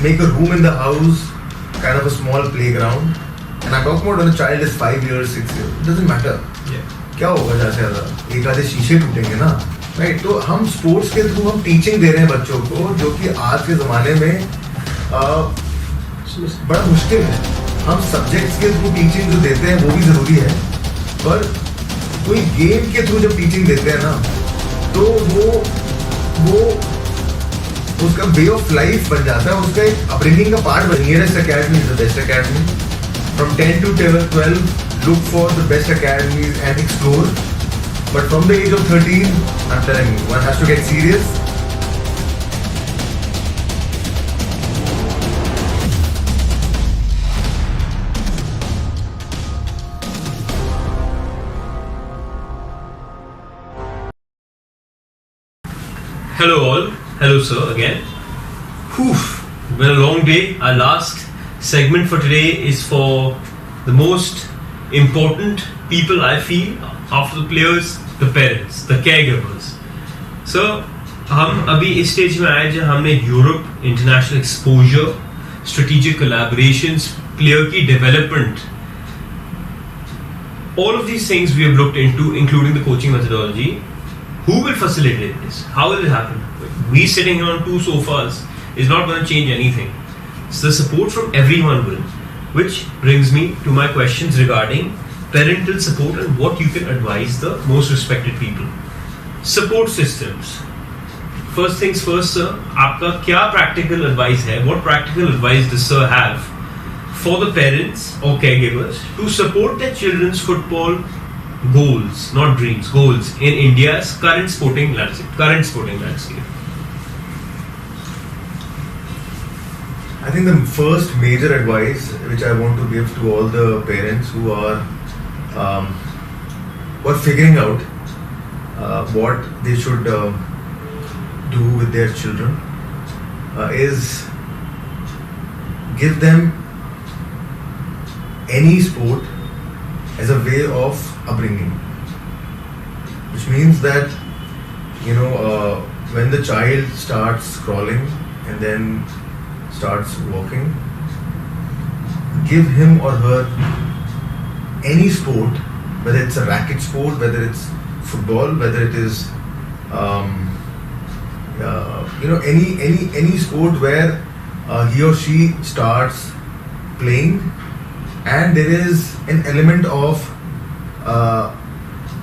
make a room in the house, kind of a small playground. And I'm talking about when a child is 5 years, 6 years. It doesn't matter. क्या होगा ज़्यादा से ज़्यादा एक आधे शीशे टूटेंगे ना, राइट? तो हम स्पोर्ट्स के थ्रू हम टीचिंग दे रहे हैं बच्चों को, जो कि आज के ज़माने में बड़ा मुश्किल है. हम सब्जेक्ट्स के थ्रू टीचिंग जो देते हैं वो भी ज़रूरी है, पर कोई गेम के थ्रू जब टीचिंग देते हैं ना, तो वो उसका वे ऑफ लाइफ बन जाता है, उसका एक अपब्रिंगिंग का पार्ट बन. Nearest academy is the best academy. From 10 to 12 look for the best academies and explore. But from the age of 13, I'm telling you, one has to get serious. Hello all. Hello sir again. Whew. Been a long day. Our last segment for today is for the most important people, I feel, after the players, the parents, the caregivers. So हम अभी इस stage में आए जहाँ हमने Europe, international exposure, strategic collaborations, player की development, all of these things we have looked into, including the coaching methodology. Who will facilitate this? How will it happen? We sitting here on two sofas is not going to change anything. So the support from everyone will. Which brings me to my questions regarding parental support and what you can advise the most respected people. Support systems. First things first, sir. आपका क्या practical advice है? What practical advice does sir have for the parents or caregivers to support their children's football goals, not dreams, goals in India's current sporting landscape? I think the first major advice which I want to give to all the parents who are figuring out what they should do with their children is give them any sport as a way of upbringing, which means that when the child starts crawling and then starts walking, give him or her any sport, whether it's a racket sport, whether it's football, whether it is any sport where he or she starts playing and there is an element of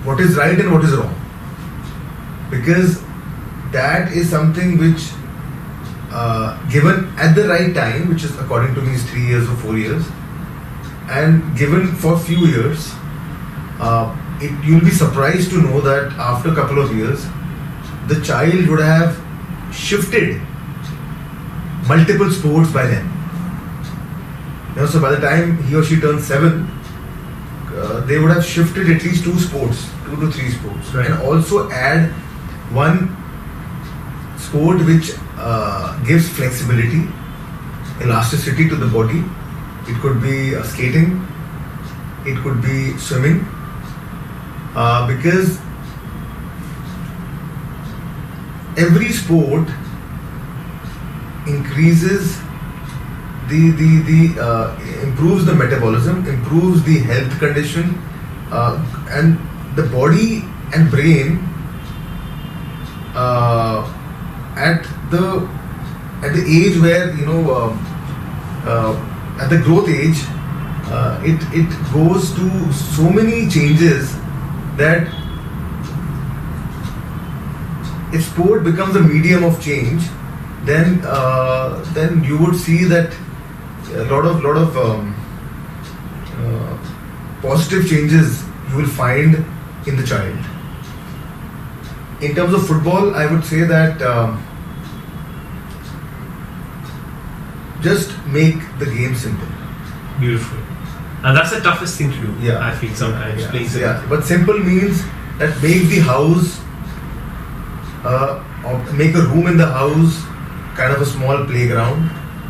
what is right and what is wrong, because that is something which given at the right time, which is according to me is 3 years or 4 years, and given for few years, you'll be surprised to know that after a couple of years, the child would have shifted multiple sports by then. So by the time he or she turns 7, they would have shifted at least 2 to 3 sports, right. And also add one sport which gives flexibility, elasticity to the body. It could be skating, it could be swimming, because every sport increases improves the metabolism, improves the health condition, and the body and brain at the age where at the growth age, it goes to so many changes that if sport becomes a medium of change, then you would see that a lot of positive changes you will find in the child. In terms of football, I would say that just make the game simple. Beautiful. And that's the toughest thing to do. Yeah. I feel sometimes. Playing simple. Yeah. But simple means that make the house, make a room in the house, kind of a small playground.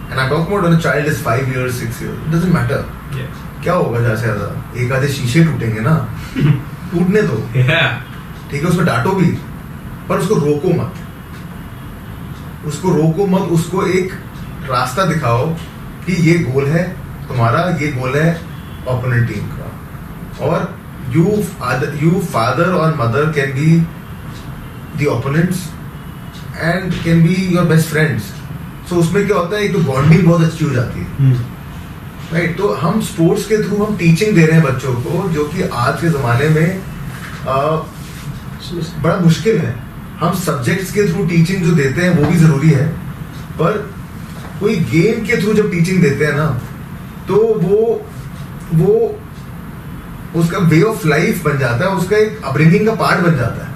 And I'm talking about when a child is 5 years, 6 years. It doesn't matter. Yeah. क्या होगा ज़्यादा से ज़्यादा एक आधे शीशे टूटेंगे ना, टूटने दो. Yeah. ठीक है, उसमें डांटो भी, पर उसको रोको मत. उसको एक रास्ता दिखाओ कि ये गोल है तुम्हारा, ये गोल है ओपोनेंट टीम का, और you father or mother can be the opponents and can be your best friends. So उसमें क्या होता है, एक तो बॉन्डिंग बहुत अच्छी हो जाती है, राइट. तो हम स्पोर्ट्स के थ्रू हम टीचिंग दे रहे हैं बच्चों को, जो कि आज के ज़माने में बड़ा मुश्किल है. हम सब्जेक्ट्स के थ्रू टीचिंग जो देते हैं वो भी ज़रूरी है, पर कोई गेम के थ्रू जब टीचिंग देते हैं ना, तो वो उसका वे ऑफ लाइफ बन जाता है, उसका एक अपब्रिंगिंग का पार्ट बन जाता है,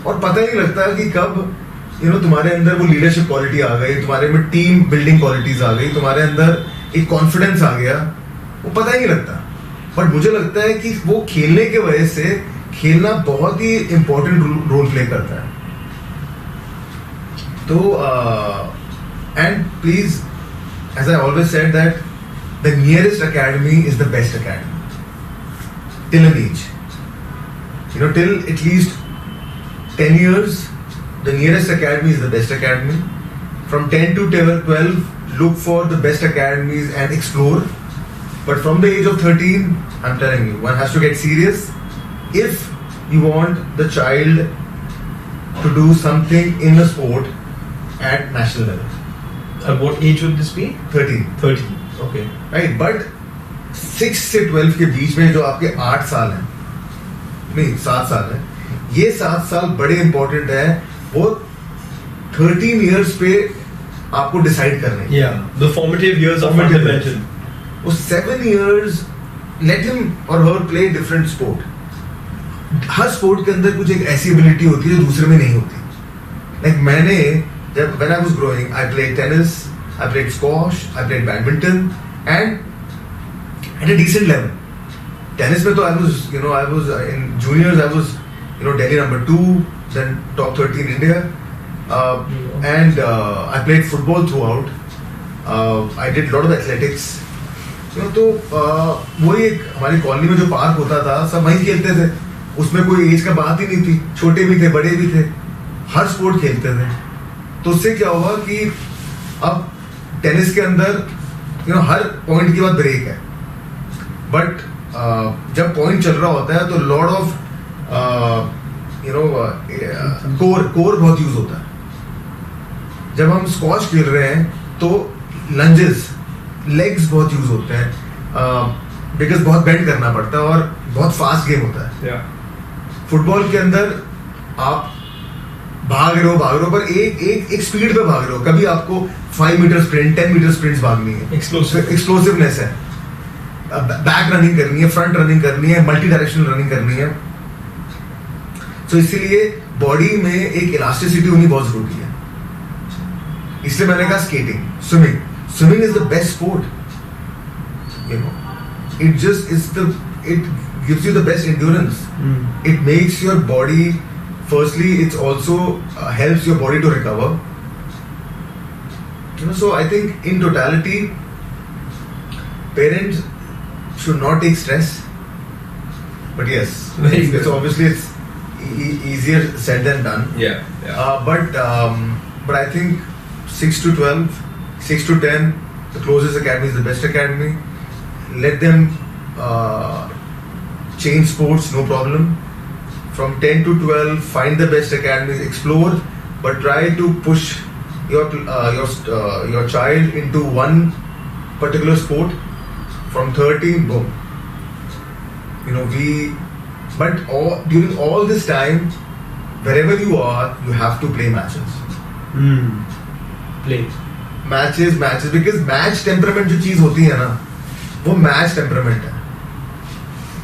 और पता ही नहीं लगता कि कब तुम्हारे अंदर वो लीडरशिप क्वालिटी आ गई, तुम्हारे में टीम बिल्डिंग क्वालिटीज आ गई, तुम्हारे अंदर एक कॉन्फिडेंस आ गया, वो पता ही नहीं लगता. बट मुझे लगता है कि वो खेलने के वजह से, खेलना बहुत ही इंपॉर्टेंट रोल प्ले करता है. तो and please, as I always said that the nearest academy is the best academy till an age, till at least 10 years the nearest academy is the best academy. From 10 to 12 look for the best academies and explore, but from the age of 13 I'm telling you, one has to get serious if you want the child to do something in a sport at national level. At what age would this be? 13. Okay. Right, but 6 से 12 के बीच में जो आपके 8 साल हैं, नहीं 7 साल हैं, ये 7 साल बड़े इंपॉर्टेंट है. वो 13 years पे आपको डिसाइड करने हैं. Yeah, the formative years of fundamental. वो 7 years let him or her play different sport. Her sport के अंदर कुछ एक ऐसी एबिलिटी होती है जो दूसरे में नहीं होती. Like मैंने जब when I was growing, I played tennis, I played squash, I played badminton, and at a decent level. Tennis में तो I was in juniors, I was Delhi number 2, then top 30 in India, and I played football throughout. I did lot of athletics. तो वही एक हमारी colony में जो park होता था, सब वहीं खेलते थे. उसमें कोई एज का बात ही नहीं थी, छोटे भी थे बड़े भी थे, हर स्पोर्ट खेलते थे. तो उससे क्या हुआ कि अब टेनिस के अंदर हर पॉइंट के बाद ब्रेक है, बट जब पॉइंट चल रहा होता है तो लॉट ऑफ कोर बहुत यूज होता है. जब हम स्क्वॉश खेल रहे हैं तो लंजेस, लेग्स बहुत यूज होते हैं, बिकॉज बहुत बेंड करना पड़ता है और बहुत फास्ट गेम होता है. फुटबॉल के अंदर आप भाग रहे हो पर एक स्पीड पे भाग रहे हो. कभी आपको 5 मीटर स्प्रिंट, 10 मीटर स्प्रिंट्स भागनी है, एक्सप्लोसिवनेस है, बैक रनिंग करनी है, फ्रंट रनिंग करनी है, मल्टी डायरेक्शनल रनिंग करनी है. तो इसीलिए बॉडी में एक इलास्टिसिटी होनी बहुत जरूरी है. इसलिए मैंने कहा skating, swimming is the best sport. It gives you the best endurance. It makes your body, firstly it's also helps your body to recover. So I think in totality parents should not take stress, but yes, it's obviously it's easier said than done. But I think 6 to 12, 6 to 10, the closest academy is the best academy. Let them change sports, no problem. From 10 to 12, find the best academies, explore, but try to push your child into one particular sport. From 13, boom. But during all this time, wherever you are, you have to play matches. Play matches, because match temperament जो चीज होती है ना, वो match temperament है.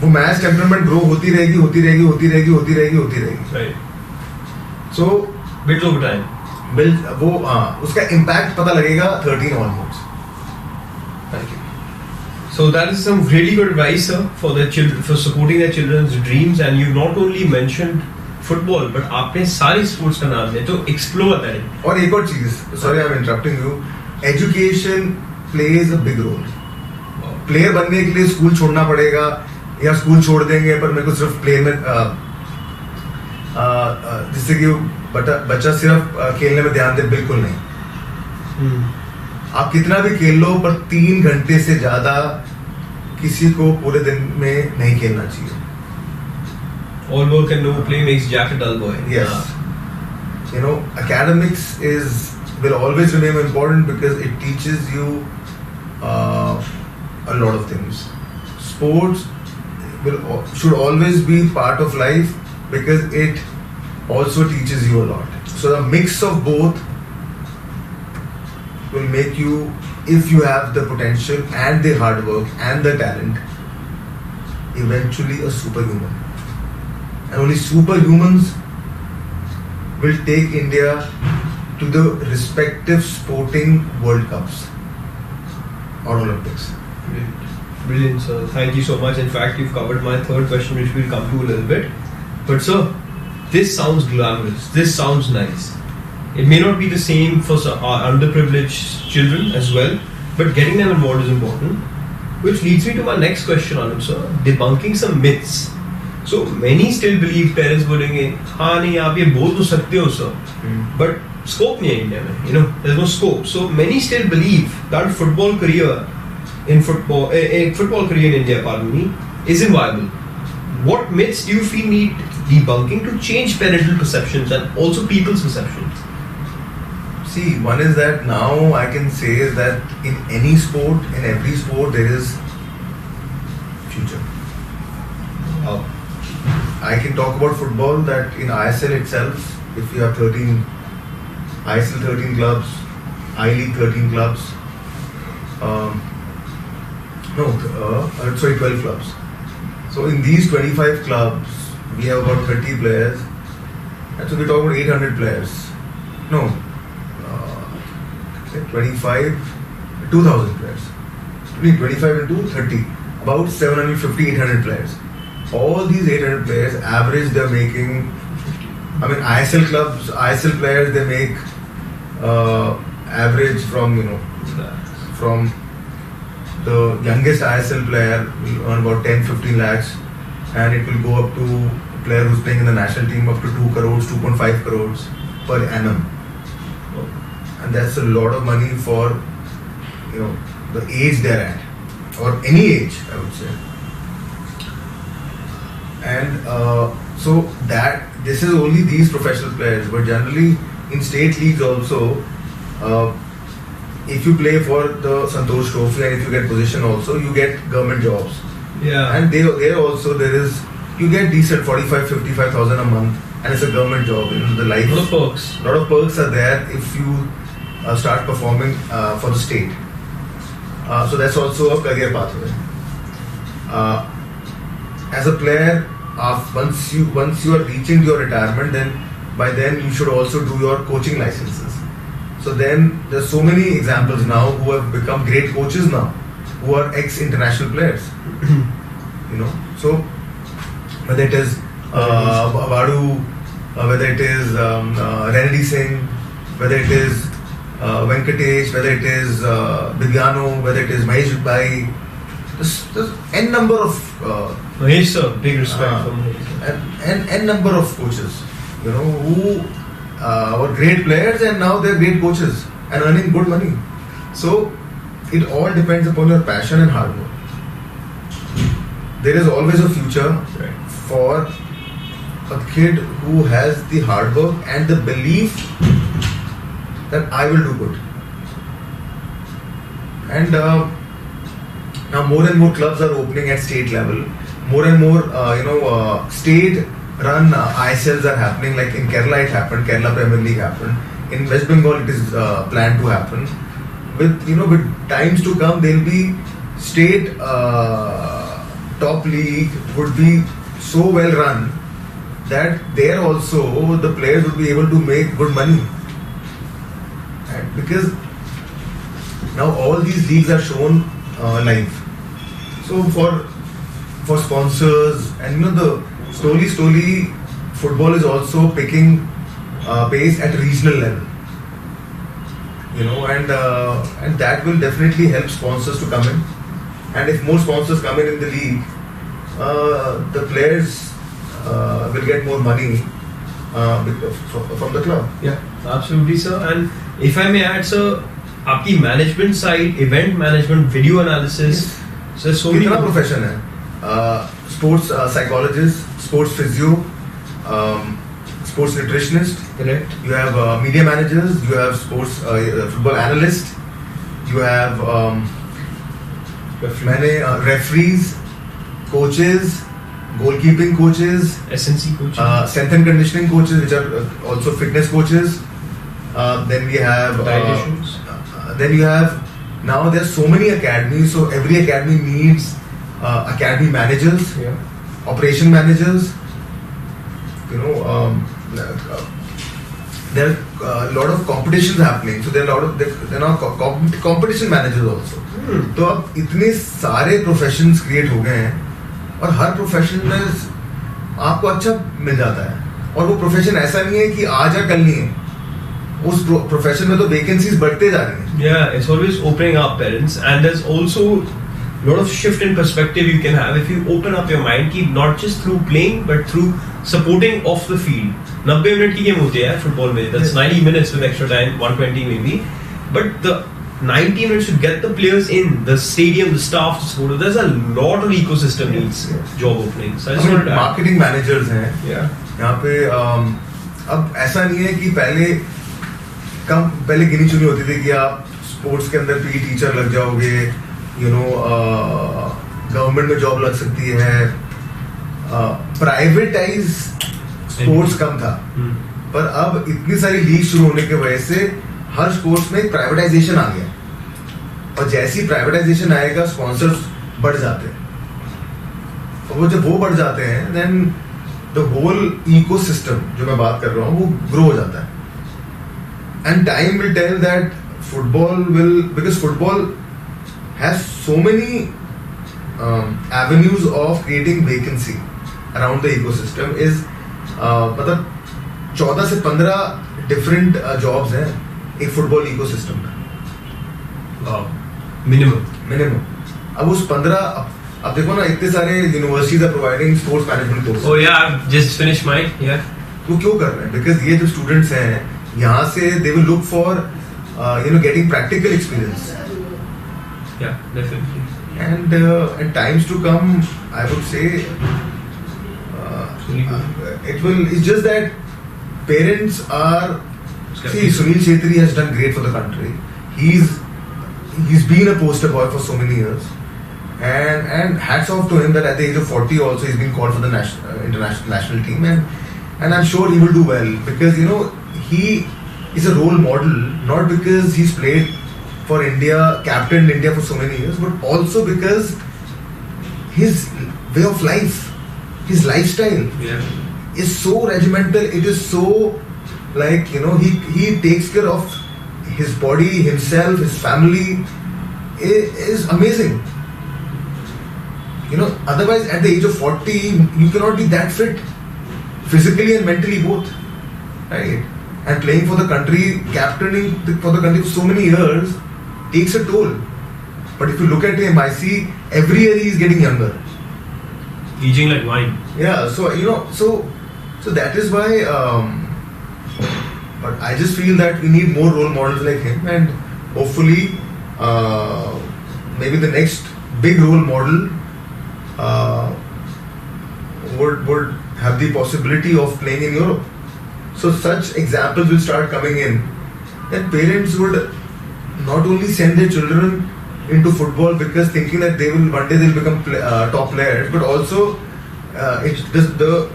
वो match temperament grow होती रहेगी. Right. So build over time. वो उसका इम्पैक्ट पता लगेगा 13 onwards. Thank you. So that is some really good advice, sir, for the children, for supporting their children's dreams. And you not only mentioned football, but आपने सारी sports का नाम लिया, तो explore करें. और एक और चीज, sorry I'm interrupting you. Education plays a big role. Player बनने के लिए स्कूल छोड़ना पड़ेगा, या स्कूल छोड़ देंगे पर मेरे को सिर्फ प्ले में जिससे कि बच्चा सिर्फ खेलने में ध्यान दे, बिल्कुल नहीं. आप कितना भी खेल लो पर 3 घंटे से ज्यादा किसी को पूरे दिन में नहीं खेलना चाहिए. All work and no play makes Jack a dull boy. Yes. You know, academics will always remain important because it teaches you a lot of things. Sports should always be part of life because it also teaches you a lot. So the mix of both will make you, if you have the potential and the hard work and the talent, eventually a superhuman. And only superhumans will take India to the respective sporting World Cups or Olympics. Brilliant, sir. Thank you so much. In fact, you've covered my third question, which we'll come to a little bit. But, sir, this sounds glamorous. This sounds nice. It may not be the same for underprivileged children as well, but getting them involved is important. Which leads me to my next question, Anup, sir. Debunking some myths. So, many still believe parents बोलेंगे हाँ नहीं आप ये बोल तो सकते हो sir, but scope नहीं है इंडिया में, you know, there's no scope. So many still believe that a football career in India, pardon me, isn't viable. What myths do you feel need debunking to change parental perceptions and also people's perceptions? See, one is that now I can say that in any sport, in every sport, there is future. I can talk about football that in ISL itself, if you have 13 clubs, I-League 13 clubs, 12 clubs. So in these 25 clubs, we have about 30 players, and so we talk about 800 players. 2,000 players. Between 25 into 30, about 750, 800 players. All these 800 players, average they're making, I mean ISL clubs, ISL players, they make average from the youngest ISL player will earn about 10-15 lakhs, and it will go up to a player who's playing in the national team up to 2 crores, 2.5 crores per annum. And that's a lot of money for the age they're at, or any age, I would say. And so that this is only these professional players, but generally in state leagues also, if you play for the Santosh Trophy and if you get position also, you get government jobs. Yeah. And there also you get decent 45,000-55,000 a month, and it's a government job. The life. Lot of perks. Lot of perks are there if you start performing for the state. So that's also a career pathway. As a player, once you are reaching your retirement, then by then you should also do your coaching licenses. So then there's so many examples now who have become great coaches now, who are ex-international players. So whether it is Badu, whether it is Renedy Singh, whether it is Venkatesh, whether it is Bibiano, whether it is Mahesh Bhai, there's n number of Mahesh sir, big respect for Mahesh. N number of coaches, who were great players and now they're great coaches and earning good money. So it all depends upon your passion and hard work. There is always a future for a kid who has the hard work and the belief that I will do good. And now more and more clubs are opening at state level. More and more, state-run ISLs are happening. Like in Kerala, it happened. Kerala Premier League happened. In West Bengal, it is planned to happen. With times to come, there will be state top league would be so well run that there also the players would be able to make good money. And because now all these leagues are shown live. So for sponsors and the slowly football is also picking pace at regional level. And that will definitely help sponsors to come in. And if more sponsors come in the league, the players will get more money from the club. Yeah, absolutely, sir. And if I may add, sir, आपकी management side, event management, video analysis, so कितना profession है, sports psychologist, sports physio, sports nutritionist, correct. you have media managers, you have sports football analyst, you have referees, coaches, goalkeeping coaches, SNC coaches, strength and conditioning coaches, which are also fitness coaches. Then we have dietitians. Then you have, now there's so many academies, so every academy needs academy managers, operation managers. You know, there are a lot of competitions happening, so there are a lot of there are now competition managers also. तो अब इतने सारे professions create हो गए हैं और हर profession में आपको अच्छा मिल जाता है, और वो प्रोफेशन ऐसा नहीं है कि आज या कल नहीं है, उस प्रोफेशन में तो वैकेंसीज बढ़ते जा रही हैं. Yeah, it's always opening up, parents, and there's also a lot of shift in perspective you can have if you open up your mind, कि not just through playing but through supporting off the field. 90 minute की game होती है football में, that's 90 minutes with extra time, 120 maybe, but the 90 minutes to get the players in, the stadium, the staff, the support, there's a lot of ecosystem needs job openings. I just wanted to marketing managers हैं यहाँ पे. अब ऐसा नहीं है कि पहले गिनी चुनी होती थी कि आप स्पोर्ट्स के अंदर पीटी टीचर लग जाओगे, यू नो गवर्नमेंट में जॉब लग सकती है. प्राइवेटाइज स्पोर्ट्स कम था, पर अब इतनी सारी लीग शुरू होने की वजह से हर स्पोर्ट्स में प्राइवेटाइजेशन आ गया, और जैसी प्राइवेटाइजेशन आएगा स्पॉन्सर्स बढ़ जाते हैं, और वो जब वो बढ़ जाते हैं देन द होल इकोसिस्टम जो मैं बात कर रहा हूँ वो ग्रो हो जाता है. And time will tell that football will, because football has so many avenues of creating vacancy around the ecosystem is मतलब 14 से 15 different jobs हैं एक फुटबॉल इकोसिस्टम में. मिनिमम. अब उस 15, अब देखो ना इतने सारे universities are providing sports management courses. Oh yeah, I've just finished mine. Yeah. वो क्यों कर रहे हैं? बिकॉज ये जो स्टूडेंट्स हैं यहाँ से they will look for getting practical experience. Yeah, definitely. And in times to come, I would say it's just that parents are. See, Sunil Chhetri has done great for the country. He's been a poster boy for so many years, and hats off to him that at the age of 40 also he's been called for the national team, and I'm sure he will do well, because you know he is a role model, not because he's played for India, captained India for so many years, but also because his way of life, his lifestyle is so regimental. It is so like, you know, he takes care of his body, himself, his family. It is amazing. You know, otherwise at the age of 40 you cannot be that fit, physically and mentally both, right? And playing for the country, captaining for the country for so many years takes a toll. But if you look at him, I see every year he is getting younger. Aging like wine. Yeah, so you know, so that is why. But I just feel that we need more role models like him, and hopefully, maybe the next big role model would have the possibility of playing in Europe. So such examples will start coming in, and parents would not only send their children into football because thinking that one day they'll become top players, but also the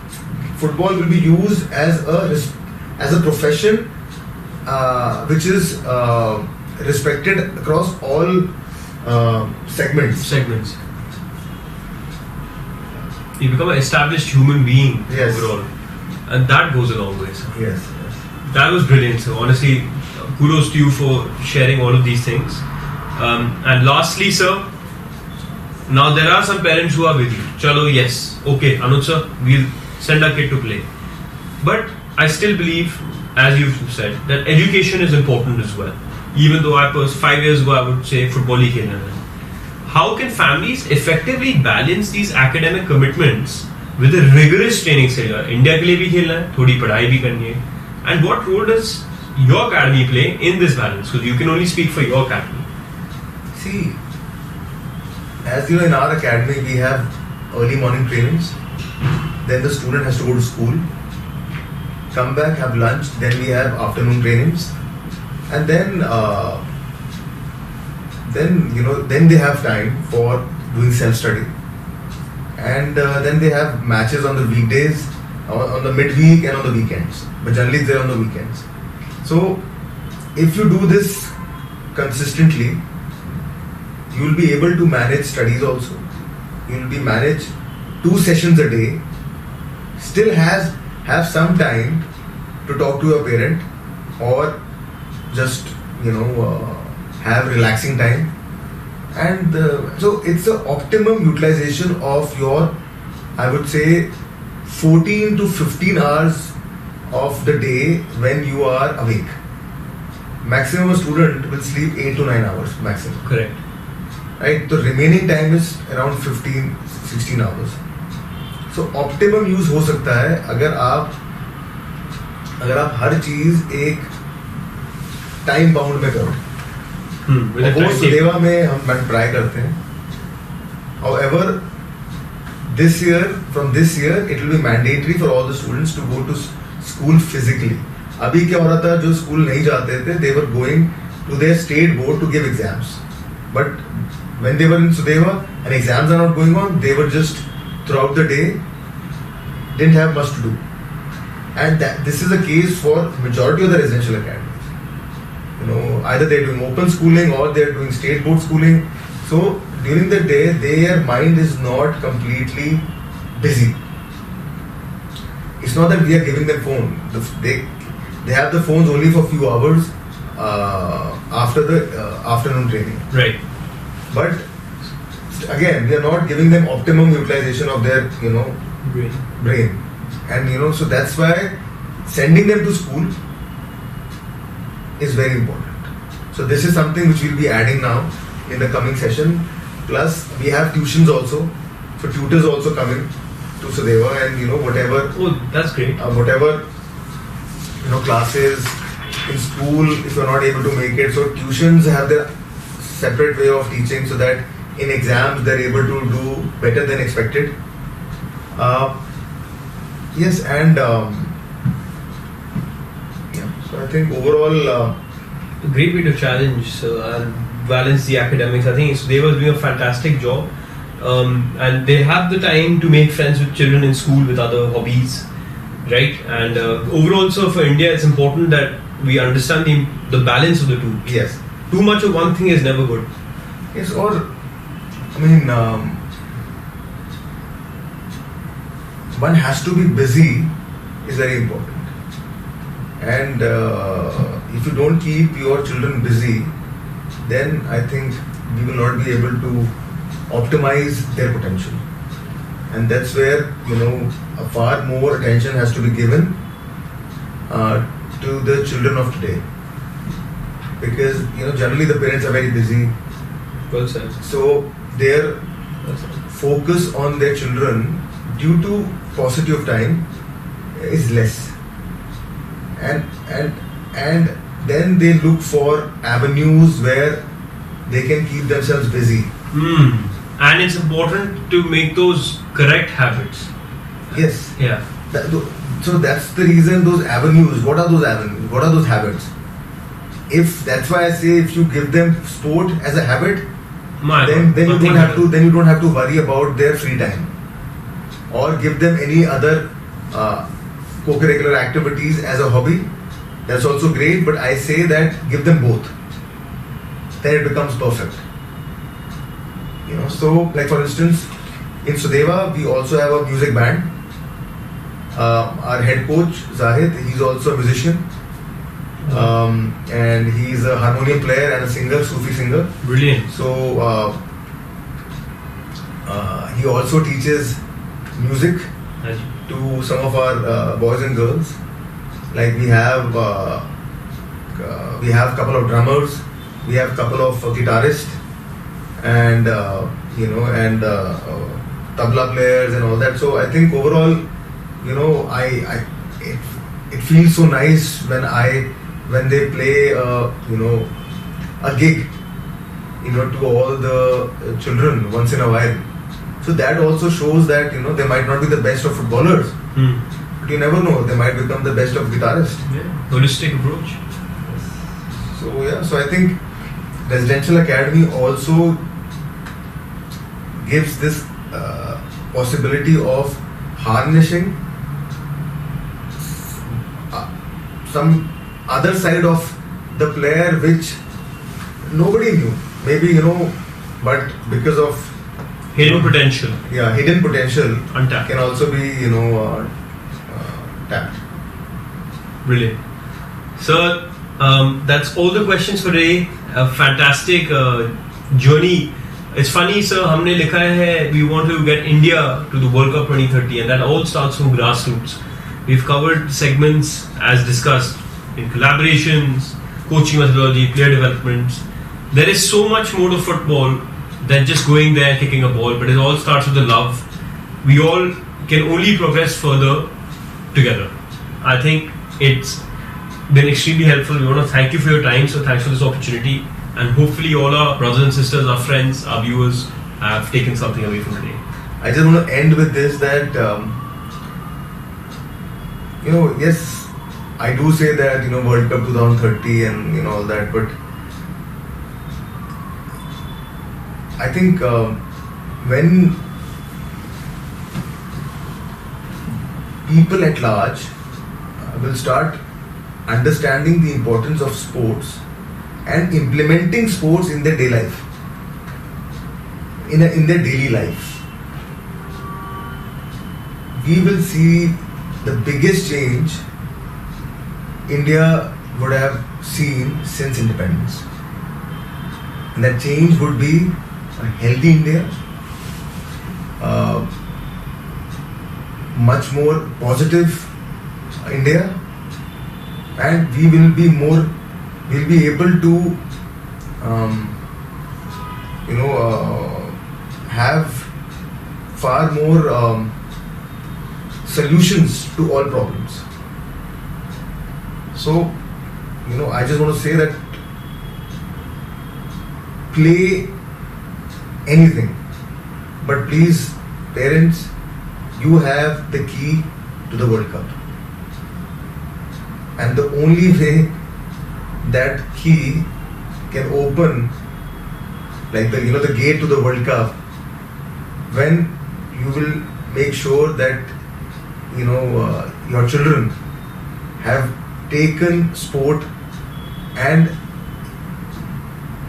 football will be used as a profession which is respected across all segments. You become an established human being. Yes. Overall, and that goes a long way. So. Yes. That was brilliant. So honestly, kudos to you for sharing all of these things. And lastly, sir, now there are some parents who are with you. Chalo, yes, okay, Anuj sir, we'll send our kid to play. But I still believe, as you've said, that education is important as well. Even though 5 years ago I would say football hi khelna hai. How can families effectively balance these academic commitments with a rigorous training schedule? India ke liye bhi khelna hai, thodi padhai bhi karni hai. And what role does your academy play in this balance? Because you can only speak for your academy. See, as you know, in our academy we have early morning trainings. Then the student has to go to school, come back, have lunch. Then we have afternoon trainings, and then then they have time for doing self-study, and then they have matches on the weekdays, on the midweek and on the weekends. But generally they're on the weekends. So if you do this consistently, you will be able to manage studies also. You will be manage 2 sessions a day. Still have some time to talk to your parent, or just have relaxing time. And so it's the optimum utilization of your, I would say, 14 to 15 hours of the day when you are awake. Maximum a student will sleep 8 to 9 hours maximum. Correct. Right? The remaining time is around 15-16 hours. So optimum use हो सकता है अगर आप हर चीज एक time bound में करो. वो सुदेवा में हम ट्राई करते हैं. However, from this year, it will be mandatory for all the students to go to school physically. अभी क्या हो रहा था, जो स्कूल नहीं जाते थे, they were going to their state board to give exams. But when they were in Sudeva and exams are not going on, they were just throughout the day didn't have much to do. And this is the case for majority of the residential academies. Either they're doing open schooling or they're doing state board schooling. So during the day, their mind is not completely busy. It's not that we are giving them phone. They have the phones only for a few hours after the afternoon training. Right. But again, we are not giving them optimum utilization of their brain. And so that's why sending them to school is very important. So this is something which we'll be adding now in the coming session. Plus we have tuitions also, so tutors also coming to Sudeva, and whatever. Oh, that's great. Whatever classes in school, if you're not able to make it, so tuitions have their separate way of teaching, so that in exams they're able to do better than expected. Yes, and so I think overall a great way to challenge and balance the academics. I think they were doing a fantastic job, and they have the time to make friends with children in school with other hobbies, right? And overall, so for India, it's important that we understand the balance of the two. Yes. Too much of one thing is never good. Yes, or I mean, one has to be busy is very important. And if you don't keep your children busy, then I think we will not be able to optimize their potential. And that's where a far more attention has to be given to the children of today, because generally the parents are very busy. Well said. So their focus on their children due to paucity of time is less, and then they look for avenues where they can keep themselves busy. And it's important to make those correct habits. Yes. Yeah. So that's the reason, those avenues. What are those avenues? What are those habits? That's why I say, if you give them sport as a habit, then you don't have to worry about their free time, or give them any other co-curricular activities as a hobby. That's also great, but I say that give them both. Then it becomes perfect. So like for instance, in Sudeva we also have a music band. Our head coach Zahid, he's also a musician, and he's a harmonium player and a singer, Sufi singer. Brilliant. So he also teaches music to some of our boys and girls. Like we have a couple of drummers, we have a couple of guitarists, and tabla players and all that. So I think overall, it feels so nice when I when they play, a gig, to all the children once in a while. So that also shows that they might not be the best of footballers, but you never know, they might become the best of guitarists. Yeah, holistic approach. So I think residential academy also gives this possibility of harnessing some other side of the player which nobody knew. Maybe but because of Hidden potential. Yeah, hidden potential Untapped. can also be tapped. Brilliant. So that's all the questions for today. A fantastic journey. It's funny, sir. हमने लिखा है we want to get India to the World Cup 2030, and that all starts from grassroots. We've covered segments as discussed in collaborations, coaching methodology, player developments. There is so much more to football than just going there and kicking a ball, but it all starts with the love. We all can only progress further together. I think it's been extremely helpful. We want to thank you for your time, so thanks for this opportunity, and hopefully all our brothers and sisters, our friends, our viewers have taken something away from today. I just want to end with this that yes, I do say that World Cup 2030 and all that, but I think when people at large will start understanding the importance of sports and implementing sports in their day life, in their daily life, we will see the biggest change India would have seen since independence. And that change would be a healthy India, much more positive India, and we will be able to have far more solutions to all problems. So I just want to say that play anything, but please, parents, you have the key to the World Cup, and the only way that key can open, like the gate to the World Cup, when you will make sure that your children have taken sport and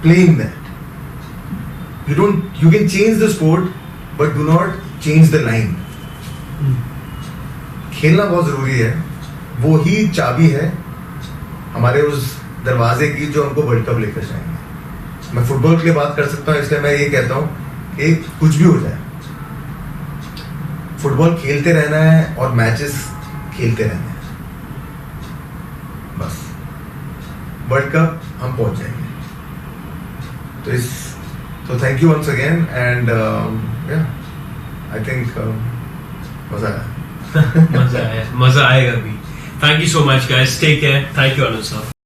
playing that. You can change the sport, but do not change the line. खेलना बहुत जरूरी है, वो ही चाबी है हमारे उस दरवाजे की जो हमको वर्ल्ड कप लेकर जाएंगे. मैं फुटबॉल के लिए बात कर सकता हूँ, इसलिए मैं ये कहता हूँ कि कुछ भी हो जाए, फुटबॉल खेलते रहना है और मैचेस खेलते रहना है, बस वर्ल्ड कप हम पहुंच जाएंगे. तो thank you once again, and I think मजा आया. मजा आएगा भी. Thank you so much, guys. Take care. Thank you, Anand sir.